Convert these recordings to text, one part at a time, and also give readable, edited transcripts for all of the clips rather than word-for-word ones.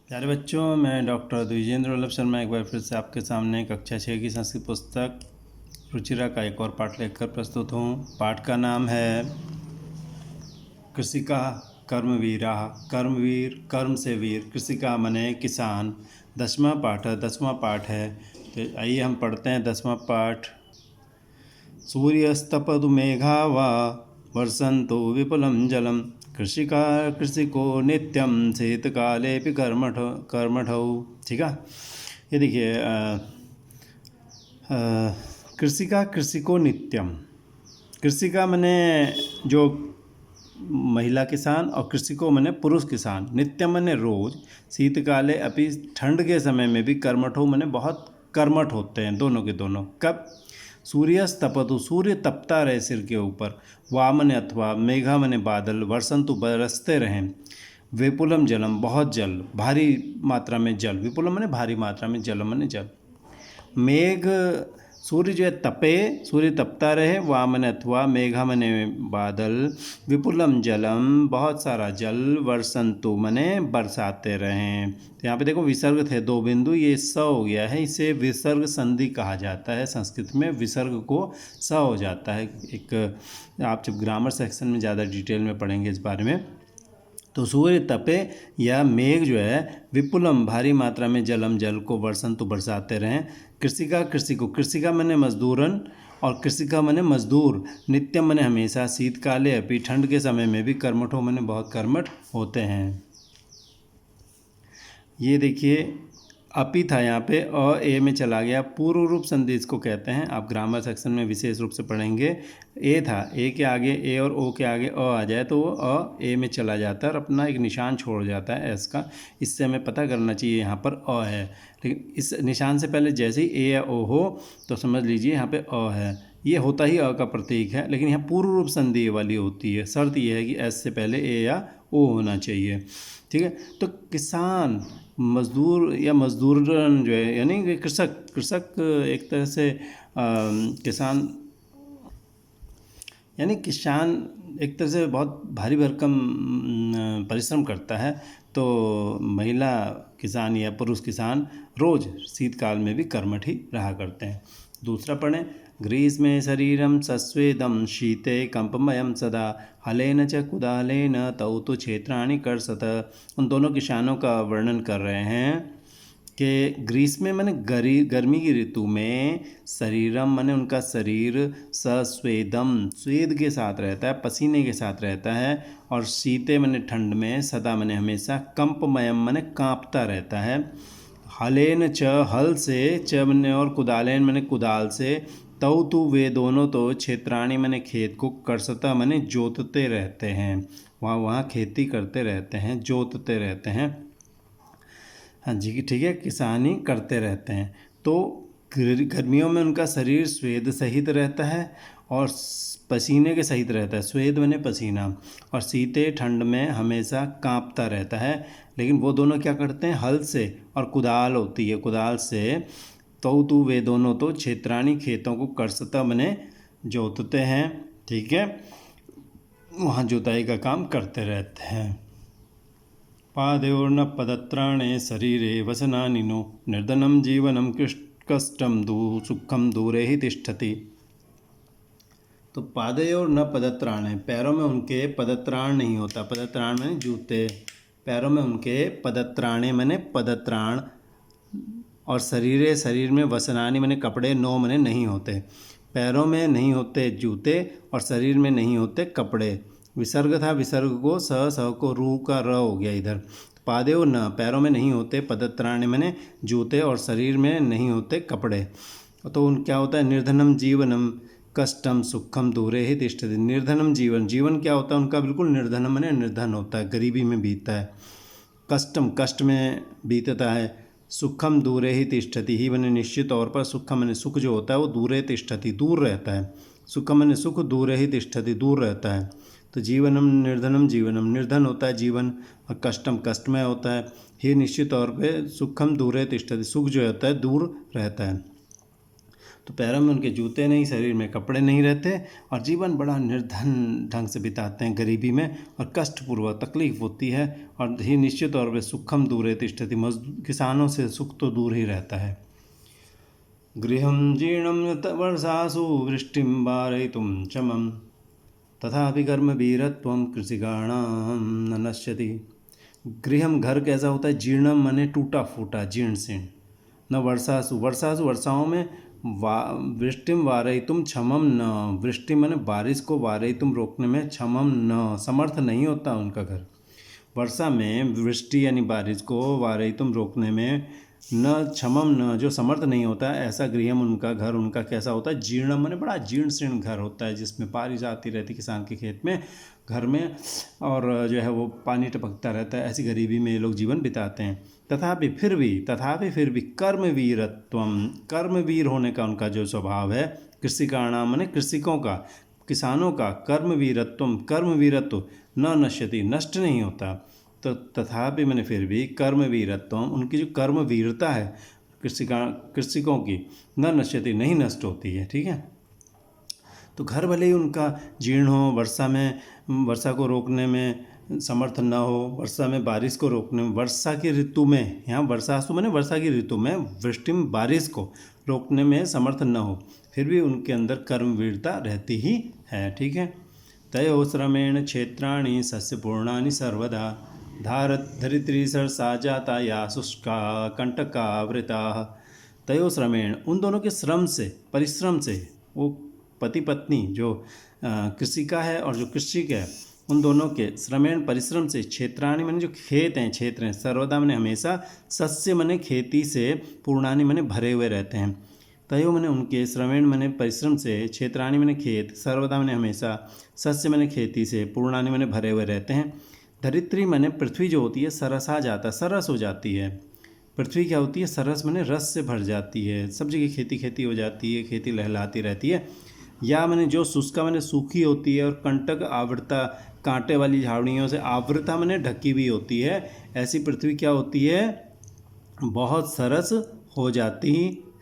प्यारे बच्चों, मैं डॉक्टर द्विजेंद्र वल्लभ शर्मा एक बार फिर से आपके सामने कक्षा 6 की संस्कृत पुस्तक रुचिरा का एक और पाठ लेकर प्रस्तुत हूँ। पाठ का नाम है कृषिका कर्मवीरा। कर्मवीर, कर्म से वीर, कृषिका मने किसान। 10वां पाठ है। तो आइए हम पढ़ते हैं 10वां पाठ। सूर्यस्तपतु मेघा वा वर्षन्तु विपुलं जलम, कृषिका कृषिको नित्यम शीतकालेऽपि कर्मठौ। ठीक है, ये देखिए कृषिका कृषिको नित्यम। कृषिका मने जो महिला किसान और कृषिको मने पुरुष किसान। नित्यम मने रोज। शीतकाले अपि ठंड के समय में भी कर्मठो मने बहुत कर्मठ होते हैं दोनों के दोनों। कब? सूर्यस्तपतु, सूर्य तपता रहे सिर के ऊपर। वामन अथवा मेघा मने बादल, वर्षंतु बरसते रहें। विपुलम जलम, बहुत जल, भारी मात्रा में जल। विपुलम मने भारी मात्रा में, जलम मने जल। मेघ, सूर्य जो है तपे, सूर्य तपता रहे। वामन अथवा मेघा मने बादल, विपुलम जलम, बहुत सारा जल, वर्षंतु मने बरसाते रहें। तो यहाँ पे देखो विसर्ग थे 2 बिंदु, ये स हो गया है। इसे विसर्ग संधि कहा जाता है। संस्कृत में विसर्ग को स हो जाता है। एक आप जब ग्रामर सेक्शन में ज़्यादा डिटेल में पढ़ेंगे इस बारे में। तो सूर्य तपे या मेघ जो है विपुलम, भारी मात्रा में, जलम, जल को, वर्षंतु बरसाते रहें। कृषिका कृषि को, कृषिका मने मजदूरन और कृषिका मने मजदूर। नित्यम मने हमेशा। शीतकाले अपि, ठंड के समय में भी। कर्मठो मने बहुत कर्मठ होते हैं। ये देखिए अपि था यहाँ पे, अ ए में चला गया। पूर्व रूप संधि इसको कहते हैं। आप ग्रामर सेक्शन में विशेष रूप से पढ़ेंगे। ए था, ए के आगे, ए और ओ के आगे अ आ जाए तो वो अ ए में चला जाता है और अपना एक निशान छोड़ जाता है एस का। इससे हमें पता करना चाहिए यहाँ पर अ है। लेकिन इस निशान से पहले जैसे ही ए या ओ हो तो समझ लीजिए यहाँ पे अ है। ये होता ही अ का प्रतीक है, लेकिन यहाँ पूर्व रूप संधि वाली होती है। शर्त यह है कि एस से पहले ए या ओ होना चाहिए। ठीक है, तो किसान, मजदूर या मजदूरन जो है, यानी कि कृषक। कृषक एक तरह से किसान, यानी किसान एक तरह से बहुत भारी भरकम परिश्रम करता है। तो महिला किसान या पुरुष किसान रोज शीतकाल में भी कर्मठ ही रहा करते हैं। दूसरा पढ़ें। ग्रीष्मे शरीरम सस्वेदम, शीते कंपमयम सदा, हलेन च कुदालेन तौ तु क्षेत्राणि कर्षत। उन दोनों किसानों का वर्णन कर रहे हैं कि ग्रीष्म मने गर्मी की ऋतु में, शरीरम मने उनका शरीर, सस्वेदम स्वेद के साथ रहता है, पसीने के साथ रहता है। और शीते मने ठंड में, सदा मने हमेशा, कंपमयम मने कांपता रहता है। हलेन च, हल से, च मने और, कुदालेन मने कुदाल से, तौ तु वे दोनों तो, क्षेत्राणी मने खेत को, कर्षता मने जोतते रहते हैं। वहाँ खेती करते रहते हैं, जोतते रहते हैं। हाँ जी, ठीक है, किसानी करते रहते हैं। तो गर्मियों में उनका शरीर स्वेद सहित रहता है और पसीने के सहित रहता है। स्वेद बने पसीना। और शीते, ठंड में हमेशा कांपता रहता है। लेकिन वो दोनों क्या करते हैं? हल से, और कुदाल होती है, कुदाल से, तो तू वे दोनों तो, क्षेत्राणी खेतों को, कर्षता बने जोतते हैं। ठीक है, वहाँ जुताई का काम करते रहते हैं। पादयोर्न पदत्राणे शरीरे वसनानि नो, निर्धनं जीवनं कष्टं सुखम दूरे ही तिष्ठति। तो पादयोर न पदत्राणे, पैरों में उनके पदत्राण नहीं होता। पदत्राण में जूते। पैरों में उनके पदत्राणे मने पदत्राण, और शरीरे, शरीर में, वसनानि मने कपड़े, नो मने नहीं होते। पैरों में नहीं होते जूते और शरीर में नहीं होते कपड़े। विसर्ग था, विसर्ग को स को रू का र हो गया इधर। पादेव न, पैरों में नहीं होते, पदत्राण मने जूते, और शरीर में नहीं होते कपड़े। तो उन क्या होता है? निर्धनम जीवनम कष्टम सुखम दूरे ही तिष्ठति। निर्धनम जीवन, जीवन क्या होता है उनका? बिल्कुल निर्धनम मने निर्धन होता है, गरीबी में बीतता है। कष्टम, कष्ट में बीतता है। सुखम दूरे ही तिष्ठति, ही मने निश्चित तौर पर, सुखम मने सुख जो होता है वो दूरे तिष्ठति, दूर रहता है। सुखम मने सुख, दूरे ही तिष्ठति, दूर रहता है। तो जीवनम निर्धनम जीवनम, निर्धन होता है जीवन, और कष्टम कष्टमय होता है। ही निश्चित तौर पे, सुखम दूरे तिष्ठति, सुख जो होता है दूर रहता है। तो पैरों में उनके जूते नहीं, शरीर में कपड़े नहीं रहते और जीवन बड़ा निर्धन ढंग से बिताते हैं, गरीबी में और कष्टपूर्वक तकलीफ होती है और ही निश्चित तौर पर सुखम दूरे तिष्ठति, किसानों से सुख तो दूर ही रहता है। गृहं जीर्णं वर्षासु वृष्टिं वारयितुं चमं तथापि कर्मवीरत्वं कृषिकाणां न नश्यति। गृहम घर कैसा होता है, जीर्णम माने टूटा फूटा, जीर्ण शीर्ण। न वर्षासु, वर्षासु वर्षाओं में, वृष्टिम वारयितुम क्षमम न, वृष्टि माने बारिश को, वारयितुम रोकने में, क्षमम न समर्थ नहीं होता उनका घर। वर्षा में वृष्टि यानी बारिश को, वारयितुम रोकने में, न क्षमम न जो समर्थ नहीं होता, ऐसा गृहम उनका घर, उनका कैसा होता है, जीर्णम माने बड़ा जीर्ण शीर्ण घर होता है, जिसमें बारिश आती रहती किसान के खेत में, घर में, और जो है वो पानी टपकता रहता है। ऐसी गरीबी में ये लोग जीवन बिताते हैं। तथापि फिर भी कर्मवीरत्वम, कर्मवीर होने का उनका जो स्वभाव है, कृषिकाणाम माने कृषकों का, किसानों का, कर्मवीरत्व न नश्यति नष्ट नहीं होता। तो तथापि मैंने फिर भी कर्मवीरत्वम, उनकी जो कर्मवीरता है कृषकों की, न नश्यति नहीं नष्ट होती है। ठीक है, तो घर भले ही उनका जीर्ण हो, वर्षा को रोकने में समर्थ न हो, वर्षा में बारिश को रोकने में, वर्षा की ऋतु में, यहाँ वर्षासु मैंने वर्षा की ऋतु में, वृष्टि में बारिश को रोकने में समर्थ न हो, फिर भी उनके अंदर कर्मवीरता रहती ही है। ठीक है, तयो श्रमेण क्षेत्राणि सस्यपूर्णानि सर्वदा धरित्री सरसा जाता या शुष्का कंटकावृता। तयो श्रमेण, उन दोनों के श्रम से, परिश्रम से, वो पति पत्नी जो कृषिका है और जो कृषिक है, उन दोनों के श्रमेण परिश्रम से, क्षेत्राणि मैंने जो खेत हैं, क्षेत्र हैं, सर्वदा मैंने हमेशा, सस्य मैंने खेती से, पूर्णानि मैंने भरे हुए रहते हैं। तयो मैंने उनके, श्रमेण मैंने परिश्रम से, क्षेत्राणि मैंने खेत, सर्वदा मैंने हमेशा, सस्य मैंने खेती से, पूर्णानि मैंने भरे हुए रहते हैं। धरित्री मैंने पृथ्वी जो होती है, सरसा जाता, सरस हो जाती है। पृथ्वी क्या होती है, सरस मैंने रस से भर जाती है, सब जगह खेती हो जाती है, खेती लहलाती रहती है। या मैंने जो शुष्का मैंने सूखी होती है, और कंटक आवृता, कांटे वाली झाड़ियों से आवृता मैंने ढकी हुई होती है। ऐसी पृथ्वी क्या होती है, बहुत सरस हो जाती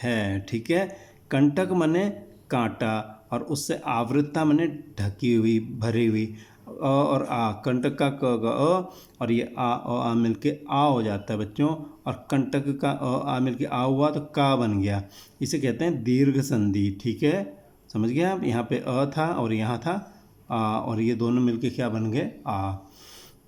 है। ठीक है, कंटक मैंने कांटा, और उससे आवृता मैंने ढकी हुई, भरी हुई, और आ, कंटक का क और ये आ मिलके आ हो जाता है बच्चों, और कंटक का आ मिलके आ हुआ तो का बन गया, इसे कहते हैं दीर्घ संधि। ठीक है, समझ गए आप, यहाँ पे अ था और यहाँ था आ, और ये दोनों मिलके क्या बन गए, आ।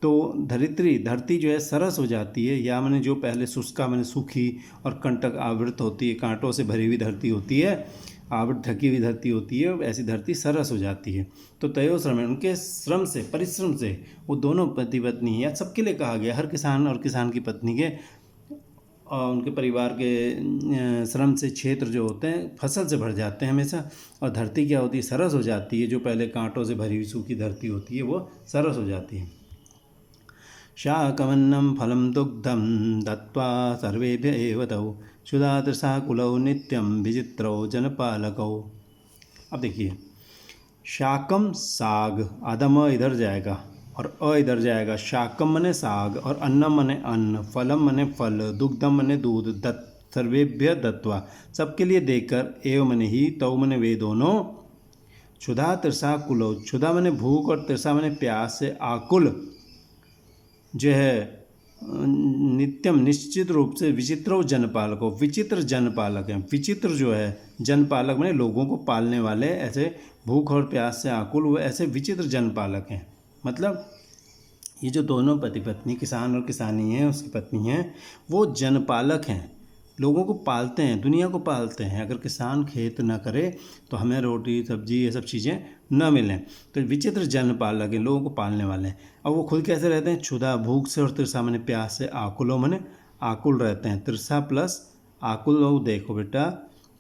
तो धरती जो है सरस हो जाती है, या मैंने जो पहले शुष्का मैंने सूखी और कंटक आवृत होती है, कांटों से भरी हुई धरती होती है, आवृत ढकी हुई धरती होती है, ऐसी धरती सरस हो जाती है। तो तयो श्रम, उनके श्रम से, परिश्रम से, वो दोनों पति पत्नी, या सबके लिए कहा गया, हर किसान और किसान की पत्नी के और उनके परिवार के श्रम से क्षेत्र जो होते हैं फसल से भर जाते हैं हमेशा। और धरती क्या होती है, सरस हो जाती है, जो पहले कांटों से भरी हुई सूखी धरती होती है वो सरस हो जाती है। शाकमन्नं फलं दुग्धं दत्वा सर्वेभ्य एव तौ क्षुधातृषाकुलौ नित्यं विचित्रौ जनपालकौ। अब देखिए, शाकम साग, आदम इधर जाएगा और अ इधर जाएगा। शाकम मने साग, और अन्नम मने अन्न, फलम मने फल, दुग्धम मने दूध, दत्त सर्वेभ्य दत्वा सबके लिए देकर, एव मने ही, तौ मने वे दोनों, क्षुधा तृषा कुलो, क्षुधा मने भूख और तृषा मने प्यास से, आकुल जो है नित्यम निश्चित रूप से, विचित्र जनपालकों, विचित्र जनपालक हैं। विचित्र जो है जनपालक माने लोगों को पालने वाले, ऐसे भूख और प्यास से आकुल हुए, ऐसे विचित्र जनपालक हैं। मतलब ये जो दोनों पति पत्नी, किसान और किसानी हैं, उसकी पत्नी हैं, वो जनपालक हैं, लोगों को पालते हैं, दुनिया को पालते हैं। अगर किसान खेत न करे तो हमें रोटी सब्जी ये सब चीज़ें न मिलें। तो विचित्र जनपालक हैं, लोगों को पालने वाले हैं। अब वो खुद कैसे रहते हैं, क्षुधा भूख से, और तृषा मैंने प्यास से, आकुलो मैंने आकुल रहते हैं। तृषा प्लस आकुल, और देखो बेटा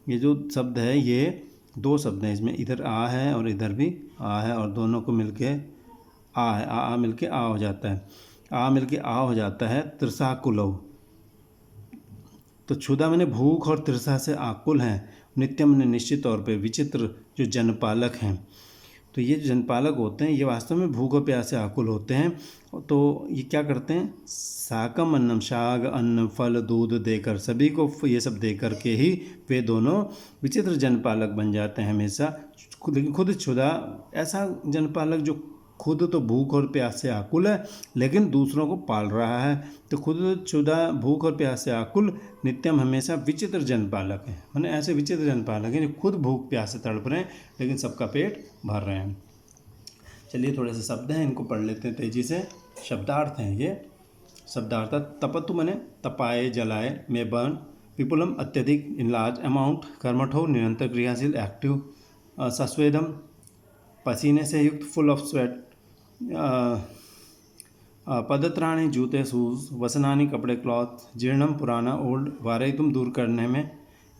ये जो शब्द है, ये दो शब्द हैं, इसमें इधर आ है और इधर भी आ है, और दोनों को मिलके आ है, आ मिलके आ हो जाता है, आ मिलके आ हो जाता है तृषाकुलौ। तो क्षुधा मैंने भूख और तृषा से आकुल हैं, नित्यम ने निश्चित तौर पे, विचित्र जो जनपालक हैं, तो ये जो जनपालक होते हैं ये वास्तव में भूख और प्यास से आकुल होते हैं। तो ये क्या करते हैं, साकम अन्नम, शाक अन्न फल दूध देकर, सभी को ये सब दे करके ही वे दोनों विचित्र जनपालक बन जाते हैं हमेशा। लेकिन खुद क्षुधा, ऐसा जनपालक जो खुद तो भूख और प्यास से आकुल है लेकिन दूसरों को पाल रहा है। तो खुद क्षुधा, भूख और प्यास से आकुल, नित्यम हमेशा विचित्र जनपालक है। मैंने ऐसे विचित्र जनपालक हैं जो खुद भूख प्यास से तड़प रहे हैं लेकिन सबका पेट भर रहे हैं। चलिए थोड़े से शब्द हैं, इनको पढ़ लेते हैं तेजी से। शब्दार्थ हैं ये। शब्दार्थ, तपतु मैंने तपाए, जलाए, में बर्न, विपुलम अत्यधिक, इन लार्ज अमाउंट, कर्मठो निरंतर क्रियाशील एक्टिव, सस्वेदम पसीने से युक्त फुल ऑफ स्वेट, पदत्राणी जूते शूज, वसनानी कपड़े क्लॉथ, जीर्णम पुराना ओल्ड, वारयितुम दूर करने में,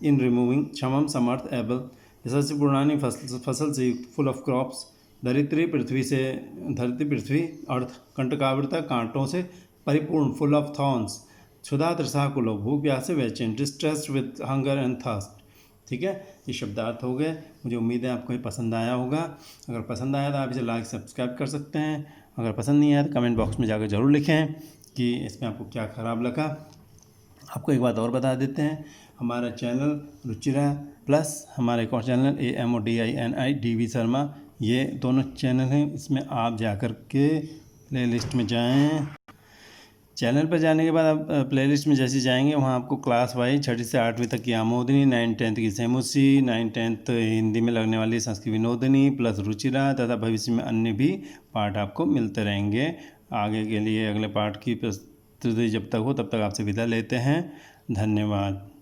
इन रिमूविंग, क्षमम समर्थ एबल, यशस्वी पुरानी फसल से युक्त फुल ऑफ क्रॉप्स, धरित्री पृथ्वी अर्थ, कंटकावृता कांटों से परिपूर्ण फुल ऑफ थॉर्न्स, क्षुधा तृषा कुलो, भूख प्यास से वैचेन, distressed with hunger and thirst. ठीक है, ये शब्दार्थ हो गए। मुझे उम्मीद है आपको ये पसंद आया होगा। अगर पसंद आया तो आप इसे लाइक सब्सक्राइब कर सकते हैं। अगर पसंद नहीं आया तो कमेंट बॉक्स में जाकर ज़रूर लिखें कि इसमें आपको क्या ख़राब लगा। आपको एक बात और बता देते हैं, हमारा चैनल रुचिरा प्लस हमारा एक और चैनल AMODINI शर्मा, ये दोनों चैनल हैं। इसमें आप जाकर के प्ले लिस्ट में जाएँ। चैनल पर जाने के बाद आप प्लेलिस्ट में जैसे जाएंगे वहाँ आपको क्लास वाइज 6ठी से 8वीं तक की आमोदनी, 9th-10th की सेमुसी, 9th-10th हिंदी में लगने वाली संस्कृत विनोदनी प्लस रुचिरा तथा भविष्य में अन्य भी पाठ आपको मिलते रहेंगे। आगे के लिए अगले पाठ की प्रस्तुति जब तक हो तब तक आपसे विदा लेते हैं। धन्यवाद।